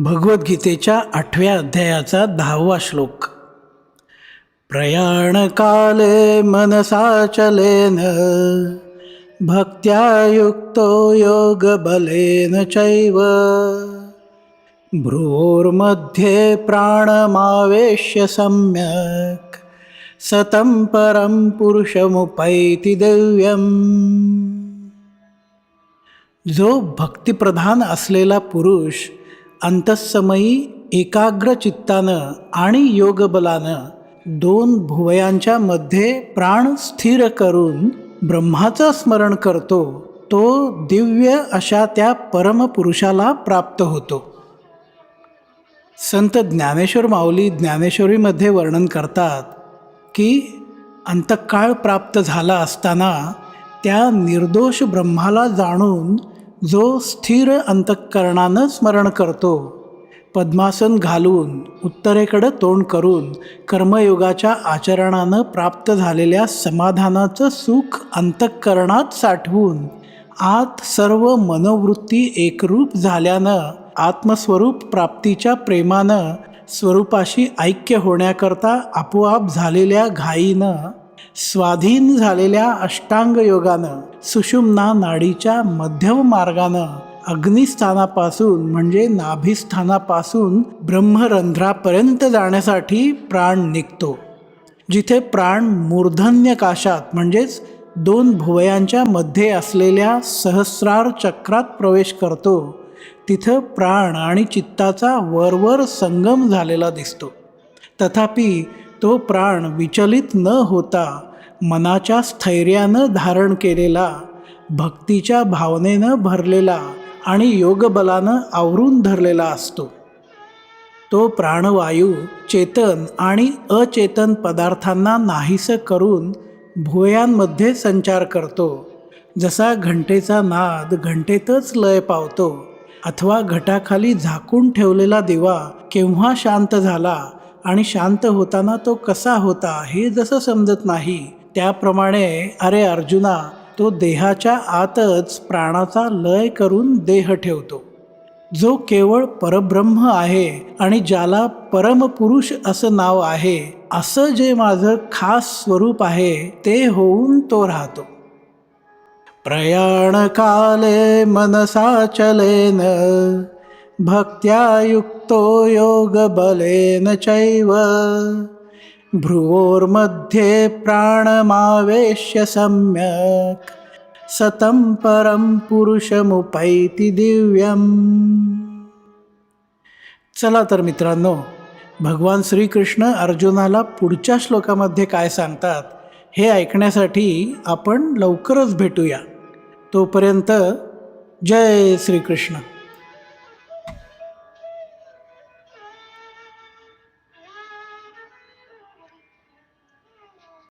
भगवद्गीतेच्या 8व्या अध्यायाचा 10वा श्लोक. प्रयाणकाले मनसाचलेन भक्त्या युक्तो योगबलेन चैव भ्रुवोर्मध्ये प्राणमावेश्य सम्यक् सतं परं पुरुषमुपैति दिव्यम्. जो भक्तिप्रधान असलेला पुरुष अंतःसमयी एकाग्र चित्तानं आणि योगबलानं दोन भुवयांच्या मध्ये प्राण स्थिर करून ब्रह्माचं स्मरण करतो, तो दिव्य अशा त्या परमपुरुषाला प्राप्त होतो. संत ज्ञानेश्वर माऊली ज्ञानेश्वरीमध्ये वर्णन करतात की अंतकाळ प्राप्त झाला असताना त्या निर्दोष ब्रह्माला जाणून जो स्थिर अंतःकरणानं स्मरण करतो, पद्मासन घालून उत्तरेकडे तोंड करून कर्मयोगाच्या आचरणानं प्राप्त झालेल्या समाधानाचं सुख अंतःकरणात साठवून आत सर्व मनोवृत्ती एकरूप झाल्यानं आत्मस्वरूप प्राप्तीच्या प्रेमानं स्वरूपाशी ऐक्य होण्याकरता आपोआप झालेल्या घाईनं स्वाधीन झालेल्या अष्टांग योगानं सुषुम्ना नाडीच्या मध्यम मार्गानं अग्निस्थानापासून म्हणजे नाभिस्थानापासून ब्रह्मरंध्रापर्यंत जाण्यासाठी प्राण निघतो. जिथे प्राण मूर्धन्य काशात म्हणजेच दोन भुवयांच्या मध्ये असलेल्या सहस्रार चक्रात प्रवेश करतो, तिथं प्राण आणि चित्ताचा वरवर संगम झालेला दिसतो. तथापि तो प्राण विचलित न होता मनाच्या स्थैर्यानं धारण केलेला, भक्तीच्या भावनेनं भरलेला आणि योगबलानं आवरून धरलेला असतो. तो प्राणवायू चेतन आणि अचेतन पदार्थांना नाहीसं करून भुवयांमध्ये संचार करतो. जसा घंटेचा नाद घंटेतच लय पावतो अथवा घटाखाली झाकून ठेवलेला दिवा केव्हा शांत झाला आणि शांत होताना तो कसा होता हे जसं समजत नाही, त्याप्रमाणे अरे अर्जुना, तो देहाच्या आतच प्राणाचा लय करून देह ठेवतो. जो केवळ परब्रह्म आहे आणि ज्याला परमपुरुष असं नाव आहे, असं जे माझं खास स्वरूप आहे ते होऊन तो राहतो. प्रयाणकाले मनसाचलेन भक्त्या युक्तो योगबलेन चैव भ्रुवोर्मध्ये प्राणमावेश्य सम्यक् सतं परं पुरुषमुपैति दिव्यम्. चला तर मित्रांनो, भगवान श्रीकृष्ण अर्जुनाला पुढच्या श्लोकामध्ये काय सांगतात हे ऐकण्यासाठी आपण लवकरच भेटूया. तोपर्यंत जय श्रीकृष्ण.